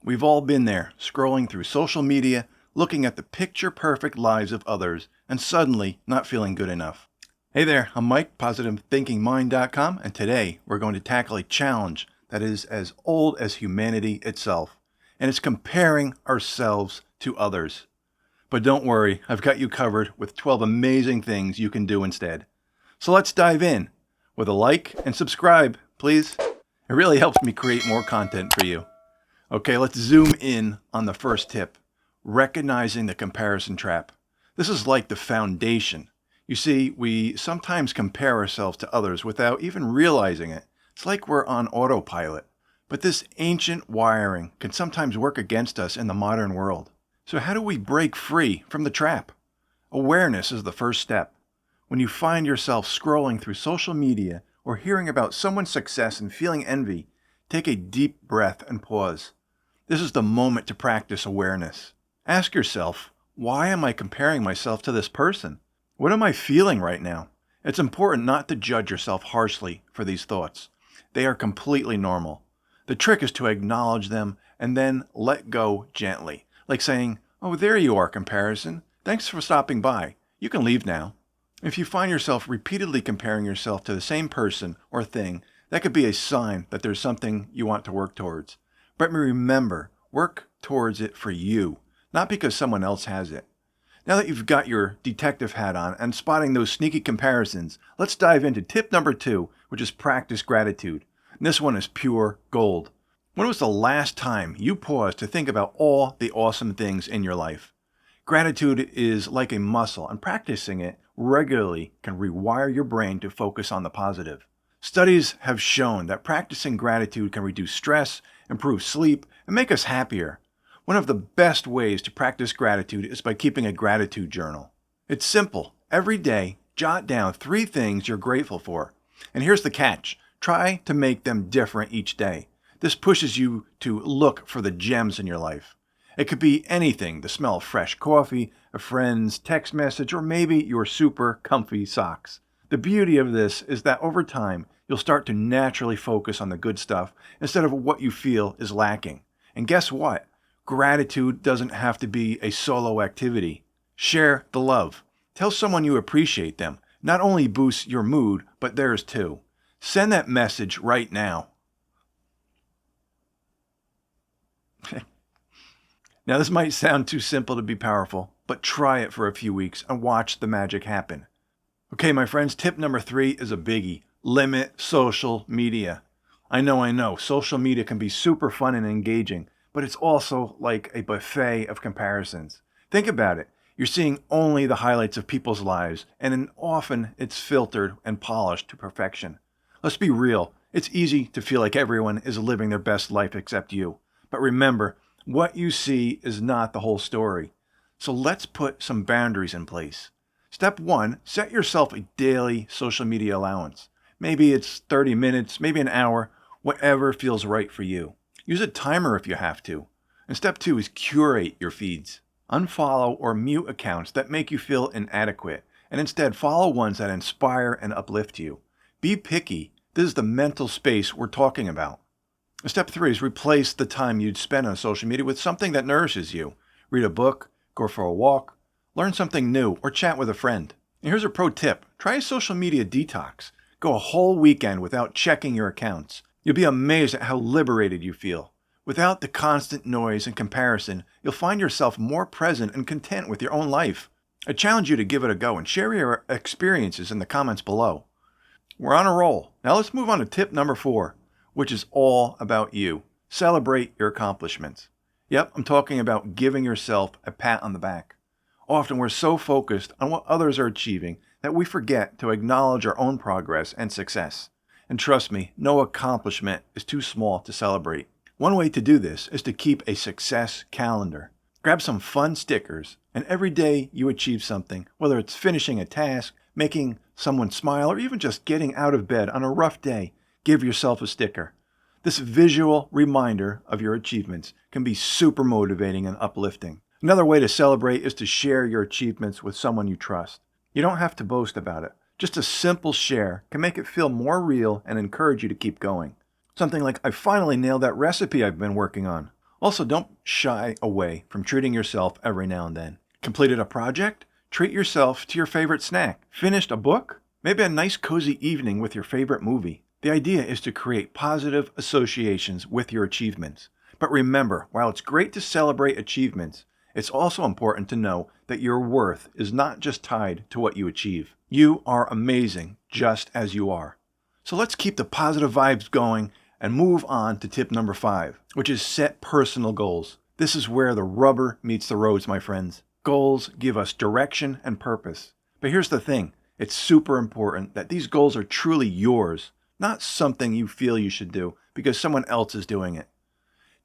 We've all been there, scrolling through social media, looking at the picture-perfect lives of others, and suddenly not feeling good enough. Hey there, I'm Mike, PositiveThinkingMind.com, and today we're going to tackle a challenge that is as old as humanity itself, and it's comparing ourselves to others. But don't worry, I've got you covered with 12 amazing things you can do instead. So let's dive in with a like and subscribe, please. It really helps me create more content for you. Okay, let's zoom in on the first tip, recognizing the comparison trap. This is like the foundation. You see, we sometimes compare ourselves to others without even realizing it. It's like we're on autopilot. But this ancient wiring can sometimes work against us in the modern world. So how do we break free from the trap? Awareness is the first step. When you find yourself scrolling through social media or hearing about someone's success and feeling envy, take a deep breath and pause. This is the moment to practice awareness. Ask yourself, why am I comparing myself to this person? What am I feeling right now? It's important not to judge yourself harshly for these thoughts. They are completely normal. The trick is to acknowledge them and then let go gently, like saying, "Oh, there you are, comparison. Thanks for stopping by. You can leave now." If you find yourself repeatedly comparing yourself to the same person or thing, that could be a sign that there's something you want to work towards. But remember, work towards it for you, not because someone else has it. Now that you've got your detective hat on and spotting those sneaky comparisons, let's dive into tip number 2, which is practice gratitude. And this one is pure gold. When was the last time you paused to think about all the awesome things in your life? Gratitude is like a muscle, and practicing it regularly can rewire your brain to focus on the positive. Studies have shown that practicing gratitude can reduce stress, improve sleep, and make us happier. One of the best ways to practice gratitude is by keeping a gratitude journal. It's simple. Every day, jot down 3 things you're grateful for. And here's the catch. Try to make them different each day. This pushes you to look for the gems in your life. It could be anything, the smell of fresh coffee, a friend's text message, or maybe your super comfy socks. The beauty of this is that over time, you'll start to naturally focus on the good stuff instead of what you feel is lacking. And guess what? Gratitude doesn't have to be a solo activity. Share the love. Tell someone you appreciate them. Not only boosts your mood, but theirs too. Send that message right now. Now this might sound too simple to be powerful, but try it for a few weeks and watch the magic happen. Okay, my friends, tip number 3 is a biggie. Limit social media. I know, social media can be super fun and engaging, but it's also like a buffet of comparisons. Think about it. You're seeing only the highlights of people's lives, and often it's filtered and polished to perfection. Let's be real. It's easy to feel like everyone is living their best life except you. But remember, what you see is not the whole story. So let's put some boundaries in place. Step 1, set yourself a daily social media allowance. Maybe it's 30 minutes, maybe an hour, whatever feels right for you. Use a timer if you have to. And step 2 is curate your feeds. Unfollow or mute accounts that make you feel inadequate, and instead follow ones that inspire and uplift you. Be picky. This is the mental space we're talking about. Step 3 is replace the time you'd spend on social media with something that nourishes you. Read a book, go for a walk, learn something new, or chat with a friend. And here's a pro tip. Try a social media detox. Go a whole weekend without checking your accounts. You'll be amazed at how liberated you feel. Without the constant noise and comparison, you'll find yourself more present and content with your own life. I challenge you to give it a go and share your experiences in the comments below. We're on a roll. Now let's move on to tip number 4, which is all about you. Celebrate your accomplishments. Yep, I'm talking about giving yourself a pat on the back. Often we're so focused on what others are achieving that we forget to acknowledge our own progress and success. And trust me, no accomplishment is too small to celebrate. One way to do this is to keep a success calendar. Grab some fun stickers, and every day you achieve something, whether it's finishing a task, making someone smile, or even just getting out of bed on a rough day, give yourself a sticker. This visual reminder of your achievements can be super motivating and uplifting. Another way to celebrate is to share your achievements with someone you trust. You don't have to boast about it. Just a simple share can make it feel more real and encourage you to keep going. Something like, "I finally nailed that recipe I've been working on." Also, don't shy away from treating yourself every now and then. Completed a project? Treat yourself to your favorite snack. Finished a book? Maybe a nice cozy evening with your favorite movie. The idea is to create positive associations with your achievements. But remember, while it's great to celebrate achievements, it's also important to know that your worth is not just tied to what you achieve. You are amazing just as you are. So let's keep the positive vibes going and move on to tip number 5, which is set personal goals. This is where the rubber meets the roads, my friends. Goals give us direction and purpose. But here's the thing, it's super important that these goals are truly yours, not something you feel you should do because someone else is doing it.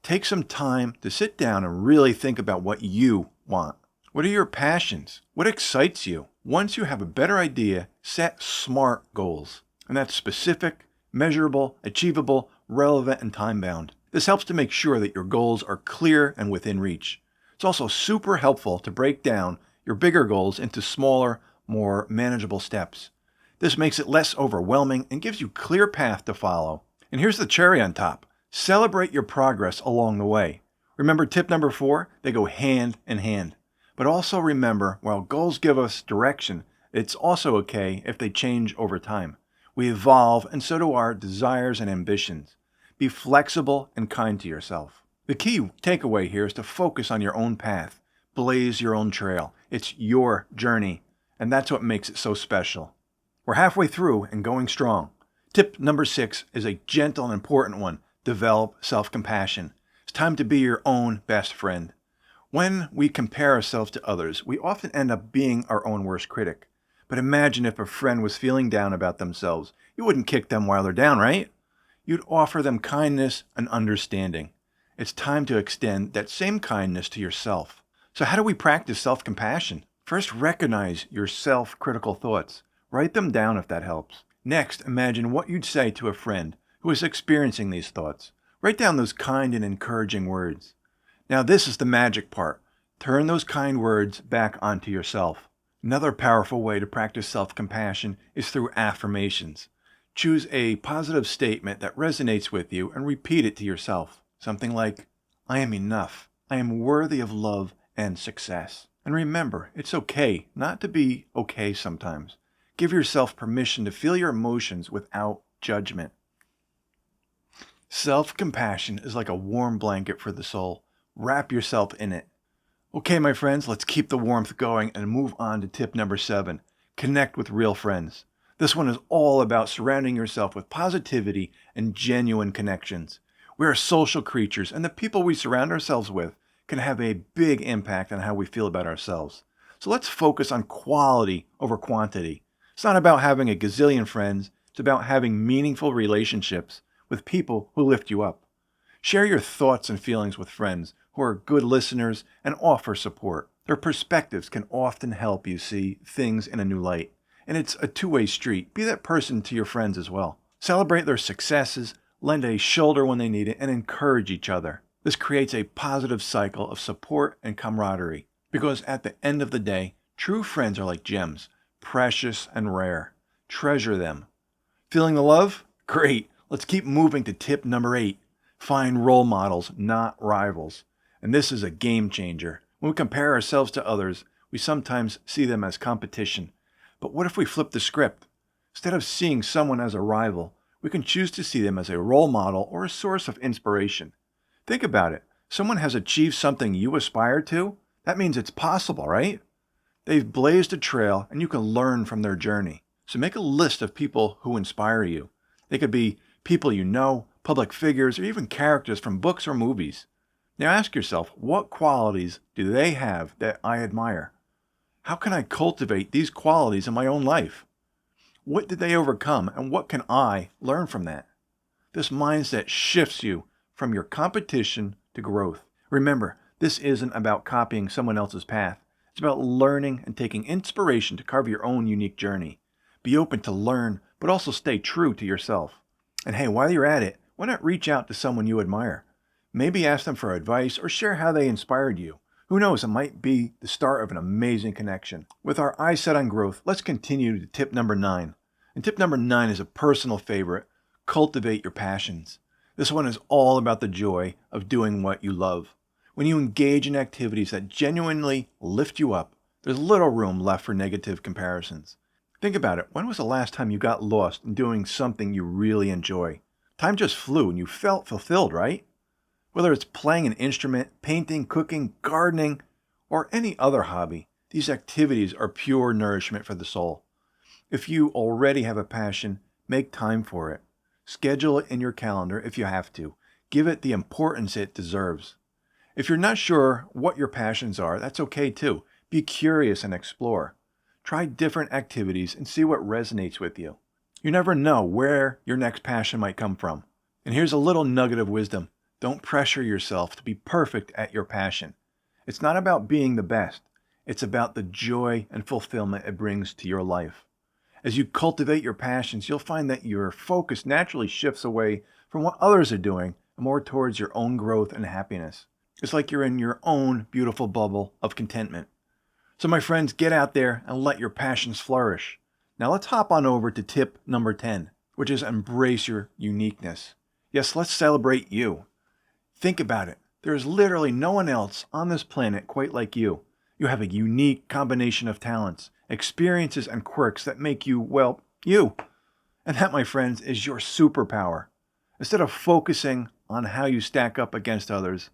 Take some time to sit down and really think about what you want. What are your passions? What excites you? Once you have a better idea, set SMART goals. And that's specific, measurable, achievable, relevant, and time-bound. This helps to make sure that your goals are clear and within reach. It's also super helpful to break down your bigger goals into smaller, more manageable steps. This makes it less overwhelming and gives you a clear path to follow. And here's the cherry on top. Celebrate your progress along the way. Remember tip number 4? They go hand in hand. But also remember, while goals give us direction, it's also okay if they change over time. We evolve, and so do our desires and ambitions. Be flexible and kind to yourself. The key takeaway here is to focus on your own path. Blaze your own trail. It's your journey, and that's what makes it so special. We're halfway through and going strong. Tip number 6 is a gentle and important one. Develop self-compassion. It's time to be your own best friend. When we compare ourselves to others, we often end up being our own worst critic. But imagine if a friend was feeling down about themselves. You wouldn't kick them while they're down, right? You'd offer them kindness and understanding. It's time to extend that same kindness to yourself. So how do we practice self-compassion? First, recognize your self-critical thoughts. Write them down if that helps. Next, imagine what you'd say to a friend who is experiencing these thoughts. Write down those kind and encouraging words. Now this is the magic part. Turn those kind words back onto yourself. Another powerful way to practice self-compassion is through affirmations. Choose a positive statement that resonates with you and repeat it to yourself. Something like, I am enough. I am worthy of love and success. And remember, it's okay not to be okay sometimes. Give yourself permission to feel your emotions without judgment. Self-compassion is like a warm blanket for the soul. Wrap yourself in it. Okay, my friends, let's keep the warmth going and move on to tip number 7. Connect with real friends. This one is all about surrounding yourself with positivity and genuine connections. We are social creatures, and the people we surround ourselves with can have a big impact on how we feel about ourselves. So let's focus on quality over quantity. It's not about having a gazillion friends. It's about having meaningful relationships with people who lift you up. Share your thoughts and feelings with friends who are good listeners and offer support. Their perspectives can often help you see things in a new light. And it's a two-way street. Be that person to your friends as well. Celebrate their successes, lend a shoulder when they need it, and encourage each other. This creates a positive cycle of support and camaraderie. Because at the end of the day, true friends are like gems, precious and rare. Treasure them. Feeling the love? Great. Let's keep moving to tip number 8. Find role models, not rivals. And this is a game changer. When we compare ourselves to others, we sometimes see them as competition. But what if we flip the script? Instead of seeing someone as a rival, we can choose to see them as a role model or a source of inspiration. Think about it. Someone has achieved something you aspire to? That means it's possible, right? They've blazed a trail and you can learn from their journey. So make a list of people who inspire you. They could be people you know, public figures, or even characters from books or movies. Now ask yourself, what qualities do they have that I admire? How can I cultivate these qualities in my own life? What did they overcome, and what can I learn from that? This mindset shifts you from your competition to growth. Remember, this isn't about copying someone else's path. It's about learning and taking inspiration to carve your own unique journey. Be open to learn, but also stay true to yourself. And hey, while you're at it, why not reach out to someone you admire? Maybe ask them for advice or share how they inspired you. Who knows, it might be the start of an amazing connection. With our eyes set on growth, let's continue to tip number 9. And tip number 9 is a personal favorite. Cultivate your passions. This one is all about the joy of doing what you love. When you engage in activities that genuinely lift you up, there's little room left for negative comparisons. Think about it. When was the last time you got lost in doing something you really enjoy? Time just flew and you felt fulfilled, right? Whether it's playing an instrument, painting, cooking, gardening, or any other hobby, these activities are pure nourishment for the soul. If you already have a passion, make time for it. Schedule it in your calendar if you have to. Give it the importance it deserves. If you're not sure what your passions are, that's okay too. Be curious and explore. Try different activities and see what resonates with you. You never know where your next passion might come from. And here's a little nugget of wisdom. Don't pressure yourself to be perfect at your passion. It's not about being the best. It's about the joy and fulfillment it brings to your life. As you cultivate your passions, you'll find that your focus naturally shifts away from what others are doing and more towards your own growth and happiness. It's like you're in your own beautiful bubble of contentment. So my friends, get out there and let your passions flourish. Now let's hop on over to tip number 10, which is embrace your uniqueness. Yes, let's celebrate you. Think about it. There is literally no one else on this planet quite like you. You have a unique combination of talents, experiences, and quirks that make you, well, you. And that, my friends, is your superpower. Instead of focusing on how you stack up against others,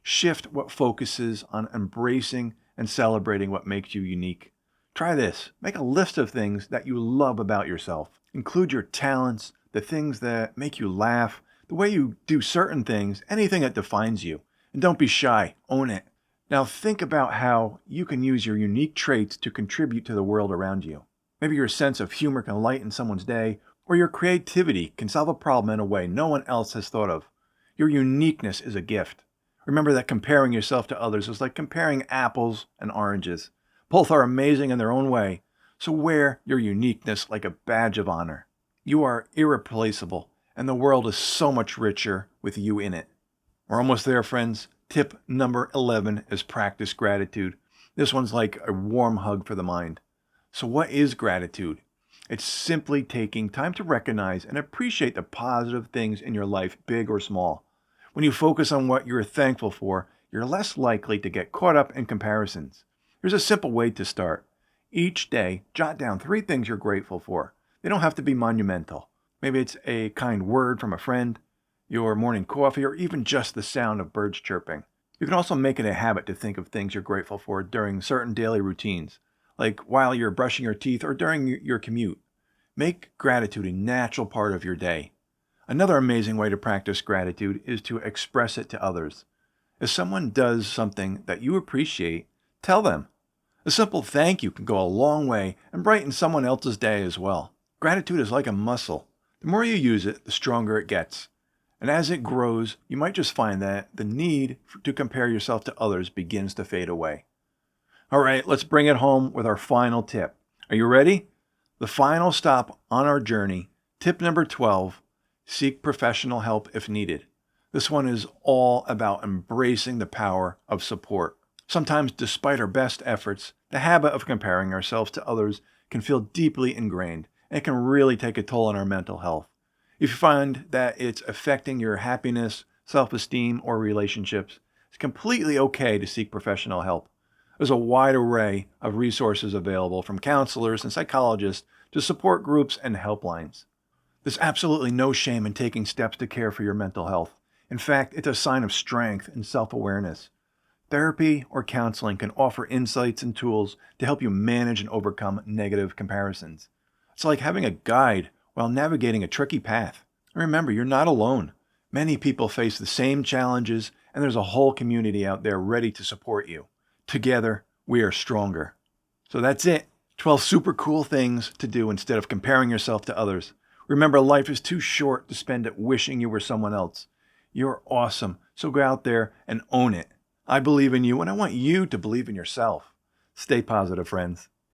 shift what focuses on embracing and celebrating what makes you unique. Try this. Make a list of things that you love about yourself. Include your talents, the things that make you laugh, the way you do certain things, anything that defines you. And don't be shy. Own it. Now think about how you can use your unique traits to contribute to the world around you. Maybe your sense of humor can lighten someone's day, or your creativity can solve a problem in a way no one else has thought of. Your uniqueness is a gift. Remember that comparing yourself to others is like comparing apples and oranges. Both are amazing in their own way, so wear your uniqueness like a badge of honor. You are irreplaceable, and the world is so much richer with you in it. We're almost there, friends. Tip number 11 is practice gratitude. This one's like a warm hug for the mind. So what is gratitude? It's simply taking time to recognize and appreciate the positive things in your life, big or small. When you focus on what you're thankful for, you're less likely to get caught up in comparisons. Here's a simple way to start. Each day, jot down 3 things you're grateful for. They don't have to be monumental. Maybe it's a kind word from a friend, your morning coffee, or even just the sound of birds chirping. You can also make it a habit to think of things you're grateful for during certain daily routines, like while you're brushing your teeth or during your commute. Make gratitude a natural part of your day. Another amazing way to practice gratitude is to express it to others. If someone does something that you appreciate, tell them. A simple thank you can go a long way and brighten someone else's day as well. Gratitude is like a muscle. The more you use it, the stronger it gets. And as it grows, you might just find that the need to compare yourself to others begins to fade away. All right, let's bring it home with our final tip. Are you ready? The final stop on our journey, tip number 12, seek professional help if needed. This one is all about embracing the power of support. Sometimes, despite our best efforts, the habit of comparing ourselves to others can feel deeply ingrained, and it can really take a toll on our mental health. If you find that it's affecting your happiness, self-esteem, or relationships, it's completely okay to seek professional help. There's a wide array of resources available, from counselors and psychologists to support groups and helplines. There's absolutely no shame in taking steps to care for your mental health. In fact, it's a sign of strength and self-awareness. Therapy or counseling can offer insights and tools to help you manage and overcome negative comparisons. It's like having a guide while navigating a tricky path. Remember, you're not alone. Many people face the same challenges, and there's a whole community out there ready to support you. Together, we are stronger. So that's it. 12 super cool things to do instead of comparing yourself to others. Remember, life is too short to spend it wishing you were someone else. You're awesome, so go out there and own it. I believe in you, and I want you to believe in yourself. Stay positive, friends.